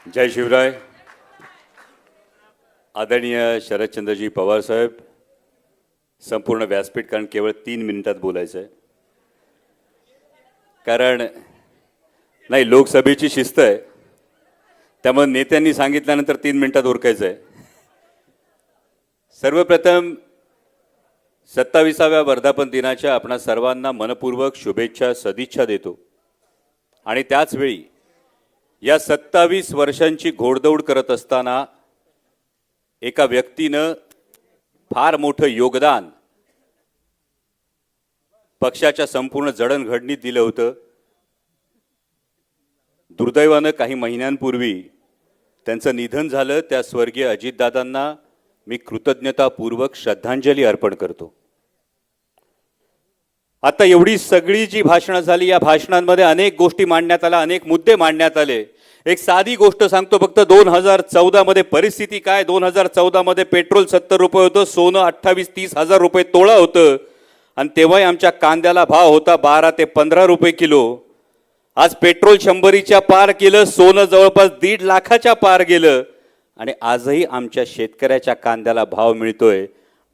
जय शिवराय. आदरणीय शरदचंद्रजी पवार साहेब, संपूर्ण व्यासपीठ, कारण केवळ 3 मिनिटात बोलायचं आहे. कारण नाही, लोकसभेची शिस्त आहे, त्यामुळे नेत्यांनी सांगितल्यानंतर 3 मिनिटात उरकायचं आहे. सर्वप्रथम 27व्या वर्धापन दिनाच्या आपणा सर्वांना मनपूर्वक शुभेच्छा सदिच्छा देतो. आणि त्याच वेळी या 27 वर्षांची घोडदौड करत असताना एका व्यक्तीनं फार मोठं योगदान पक्षाच्या संपूर्ण जडणघडणीत दिलं होतं. दुर्दैवानं काही महिन्यांपूर्वी त्यांचं निधन झालं. त्या स्वर्गीय अजितदादांना मी कृतज्ञतापूर्वक श्रद्धांजली अर्पण करतो. आता एवढी सगळी जी भाषणं झाली, या भाषणांमध्ये अनेक गोष्टी मांडण्यात आल्या, अनेक मुद्दे मांडण्यात आले. एक साधी गोष्ट सांगतो फक्त. 2014 मध्ये परिस्थिती काय? 2014 मध्ये पेट्रोल 70 रुपये होतं, सोनं 28-30 हजार रुपये तोळा होतं, आणि तेव्हाही आमच्या कांद्याला भाव होता 12 ते 15 रुपये किलो. आज पेट्रोल 100च्या पार केलं, सोनं जवळपास 1.5 लाखाच्या पार गेलं, आणि आजही आमच्या शेतकऱ्याच्या कांद्याला भाव मिळतोय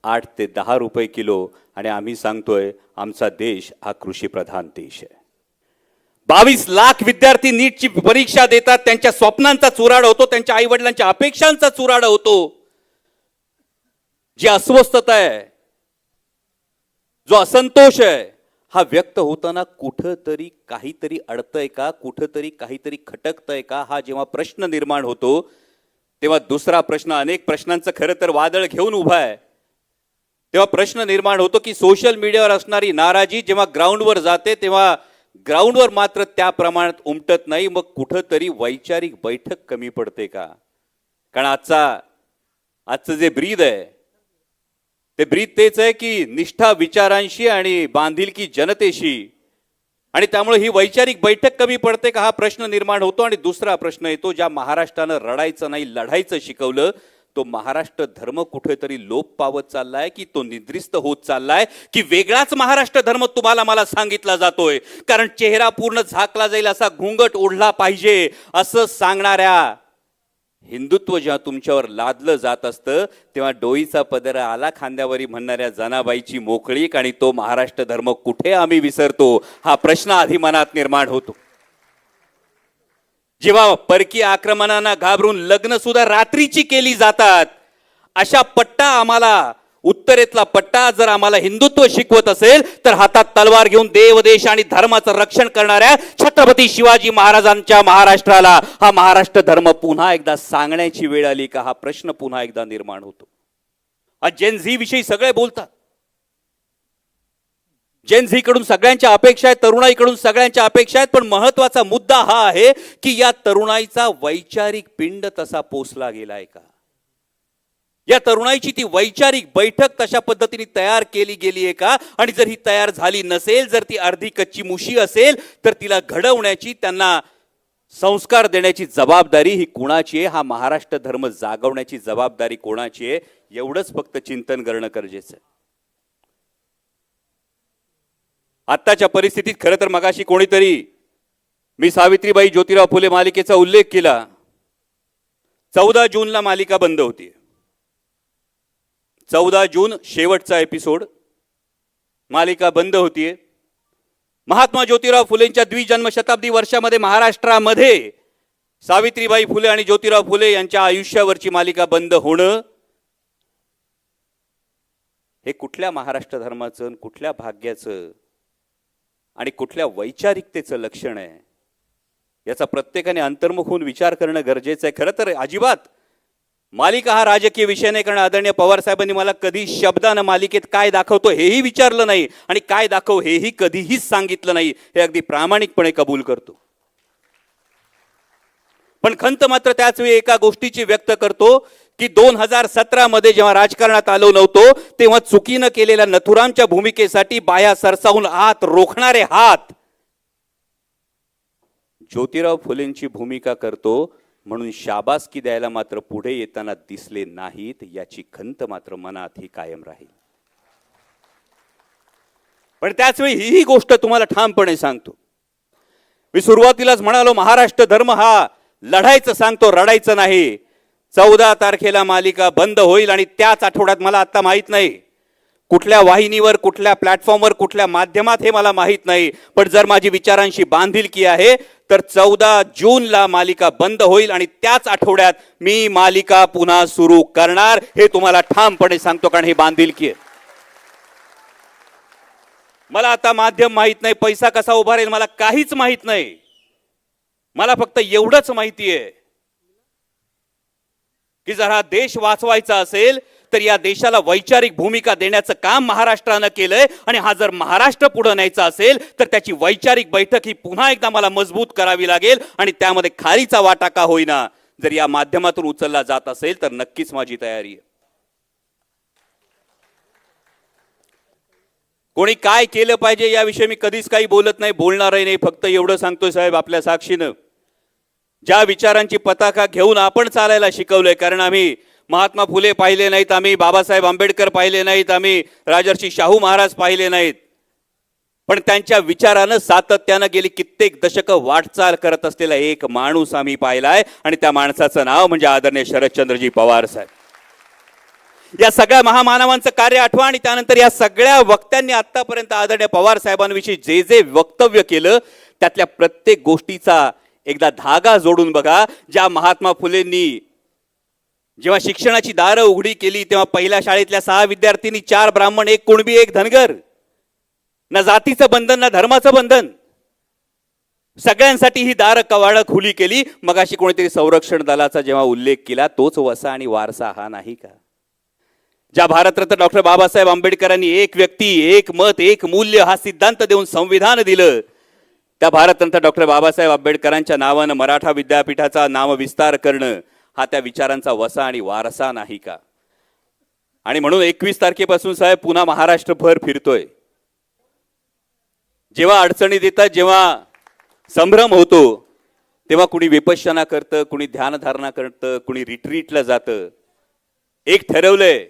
8 ते 10 रुपये किलो. आणि आम्ही सांगतोय आमचा देश हा कृषीप्रधान देश आहे. 22 लाख विद्यार्थी नीटची परीक्षा देतात, त्यांच्या स्वप्नांचा चुराडा होतो, त्यांच्या आई वडिलांच्या अपेक्षांचा चुराडा होतो. जी अस्वस्थता आहे, जो असंतोष आहे, हा व्यक्त होताना कुठंतरी काहीतरी अडतंय का, कुठंतरी काहीतरी खटकतंय का, हा जेव्हा प्रश्न निर्माण होतो तेव्हा दुसरा प्रश्न, अनेक प्रश्नांचं खरं तर वादळ घेऊन उभा आहे, तेव्हा प्रश्न निर्माण होतो की सोशल मीडियावर असणारी नाराजी जेव्हा ग्राउंडवर जाते तेव्हा ग्राउंडवर मात्र त्या प्रमाणात उमटत नाही. मग कुठंतरी वैचारिक बैठक कमी पडते का? कारण आजचं जे ब्रीद आहे ते ब्रीद तेच आहे की निष्ठा विचारांशी आणि बांधिलकी जनतेशी, आणि त्यामुळे ही वैचारिक बैठक कमी पडते का, हा प्रश्न निर्माण होतो. आणि दुसरा प्रश्न येतो, ज्या महाराष्ट्रानं रडायचं नाही लढायचं शिकवलं, तो महाराष्ट्र धर्म कुठेतरी लोप पावत चाललाय की तो निद्रिस्त होत चाललाय, की वेगळाच महाराष्ट्र धर्म तुम्हाला मला सांगितला जातोय. कारण चेहरा पूर्ण झाकला जाईल असा घुंगट ओढला पाहिजे असं सांगणाऱ्या हिंदुत्व जेव्हा तुमच्यावर लादलं जात असतं तेव्हा डोईचा पदर आला खांद्यावरी म्हणणाऱ्या जनाबाईची मोकळीक आणि तो महाराष्ट्र धर्म कुठे आम्ही विसरतो, हा प्रश्न आधी मनात निर्माण होतो. जेव्हा परकीय आक्रमणांना घाबरून लग्न सुद्धा रात्रीची केली जातात, अशा पट्टा आम्हाला, उत्तरेतला पट्टा जर आम्हाला हिंदुत्व शिकवत असेल तर हातात तलवार घेऊन देव देश आणि धर्माचं रक्षण करणाऱ्या छत्रपती शिवाजी महाराजांच्या महाराष्ट्राला हा महाराष्ट्र धर्म पुन्हा एकदा सांगण्याची वेळ आली का, हा प्रश्न पुन्हा एकदा निर्माण होतो. आज जेन झी विषयी सगळे बोलतात. जेन झी कडून सगळ्यांच्या अपेक्षा आहेत, तरुणाईकडून सगळ्यांच्या अपेक्षा आहेत, पण महत्वाचा मुद्दा हा आहे की या तरुणाईचा वैचारिक पिंड तसा पोसला गेलाय का? या तरुणाईची ती वैचारिक बैठक तशा पद्धतीने तयार केली गेली आहे का? आणि जर ही तयार झाली नसेल, जर ती अर्धी कच्ची मुशी असेल, तर तिला घडवण्याची, त्यांना संस्कार देण्याची जबाबदारी ही कोणाची आहे? हा महाराष्ट्र धर्म जागवण्याची जबाबदारी कोणाची आहे? एवढंच फक्त चिंतन करणं गरजेचं आहे. आत्ताच्या परिस्थितीत खरं तर मगाशी कोणीतरी, मी सावित्रीबाई ज्योतिराव फुले मालिकेचा उल्लेख केला. 14 जूनला मालिका बंद होती. 14 जून शेवटचा एपिसोड, मालिका बंद होतीये. महात्मा ज्योतिराव फुलेंच्या द्विजन्मशताब्दी वर्षामध्ये महाराष्ट्रामध्ये सावित्रीबाई फुले आणि ज्योतिराव फुले यांच्या आयुष्यावरची मालिका बंद होणं, हे कुठल्या महाराष्ट्र धर्माचं, कुठल्या भाग्याचं आणि कुठल्या वैचारिकतेचं लक्षण आहे? याचा प्रत्येकाने अंतर्मुख होऊन विचार करणं गरजेचं आहे. खरं तर अजिबात मालिका हा राजकीय विषय नाही, कारण आदरणीय पवार साहेबांनी मला कधी शब्दानं मालिकेत काय दाखवतो हेही विचारलं नाही आणि काय दाखव हेही कधीही सांगितलं नाही, हे अगदी प्रामाणिकपणे कबूल करतो. पण खंत मात्र त्याच वेळी एका गोष्टीची व्यक्त करतो की 2017 मध्ये जेव्हा राजकारणात आलो नव्हतो तेव्हा चुकीनं केलेल्या नथुरामच्या भूमिकेसाठी बाया सरसावून आत रोखणारे हात ज्योतिराव फुलेंची भूमिका करतो म्हणून शाबासकी द्यायला मात्र पुढे येताना दिसले नाहीत, याची खंत मात्र मनात ही कायम राहील. पण त्याच वेळी ही गोष्ट तुम्हाला ठामपणे सांगतो, मी सुरुवातीलाच म्हणालो महाराष्ट्र धर्म हा लढायचं सांगतो, रडायचं नाही. 14 तारखेला मालिका बंद होईल आणि त्याच आठवड्यात, मला आता माहित नाही कुठल्या वाहिनीवर, कुठल्या प्लॅटफॉर्मवर, कुठल्या माध्यमात हे मला माहित नाही, पण जर माझी विचारांशी बांधिलकी आहे तर 14 जूनला मालिका बंद होईल आणि त्याच आठवड्यात मी मालिका पुन्हा सुरू करणार, हे तुम्हाला ठामपणे सांगतो, कारण हे बांधिलकी आहे. मला आता माध्यम माहित नाही, पैसा कसा उभारेल मला काहीच माहित नाही. मला फक्त एवढंच माहिती आहे की जर हा देश वाचवायचा असेल तर या देशाला वैचारिक भूमिका देण्याचं काम महाराष्ट्रानं केलंय, आणि हा जर महाराष्ट्र पुढे न्यायचा असेल तर त्याची वैचारिक बैठक ही पुन्हा एकदा मला मजबूत करावी लागेल, आणि त्यामध्ये खारीचा वाटा का होईना जर या माध्यमातून उचलला जात असेल तर नक्कीच माझी तयारी आहे. कोणी काय केलं पाहिजे याविषयी मी कधीच काही बोलत नाही, बोलणारही नाही. फक्त एवढं सांगतोय साहेब, आपल्या साक्षीनं ज्या विचारांची पताका घेऊन आपण चालायला शिकवलंय, कारण आम्ही महात्मा फुले पाहिले नाहीत, आम्ही बाबासाहेब आंबेडकर पाहिले नाहीत, आम्ही राजर्षी शाहू महाराज पाहिले नाहीत, पण त्यांच्या विचारानं सातत्यानं गेली कित्येक दशकं वाटचाल करत असलेला एक माणूस आम्ही पाहिलाय, आणि त्या माणसाचं नाव म्हणजे आदरणीय शरदचंद्रजी पवार साहेब. या सगळ्या महामानवांचं कार्य आठवा, आणि त्यानंतर या सगळ्या वक्त्यांनी आतापर्यंत आदरणीय पवार साहेबांविषयी जे जे वक्तव्य केलं त्यातल्या प्रत्येक गोष्टीचा एकदा धागा जोडून बघा. ज्या महात्मा फुलेंनी जेव्हा शिक्षणाची दारं उघडी केली तेव्हा पहिल्या शाळेतल्या 6 विद्यार्थ्यांनी 4 ब्राह्मण, 1 कुणबी, 1 धनगर, ना जातीचं बंधन ना धर्माचं बंधन, सगळ्यांसाठी ही दारं कवाडं खुली केली. मगाशी कोणीतरी संरक्षण दलाचा जेव्हा उल्लेख केला, तोच वसा आणि वारसा हा नाही का? ज्या भारतरत्न डॉक्टर बाबासाहेब आंबेडकरांनी एक व्यक्ती, एक मत, एक मूल्य हा सिद्धांत देऊन संविधान दिलं, त्या भारतरत्न डॉक्टर बाबासाहेब आंबेडकरांच्या नावानं मराठा विद्यापीठाचा नामविस्तार करणं हा त्या विचारांचा वसा आणि वारसा नाही का? आणि म्हणून 21 तारखेपासून साहेब पुन्हा महाराष्ट्रभर फिरतोय. जेव्हा अडचणीत येतात, जेव्हा संभ्रम होतो, तेव्हा कुणी विपश्यना करतं, कुणी ध्यानधारणा करतं, कुणी रिट्रीटला जातं. एक ठरवलंय,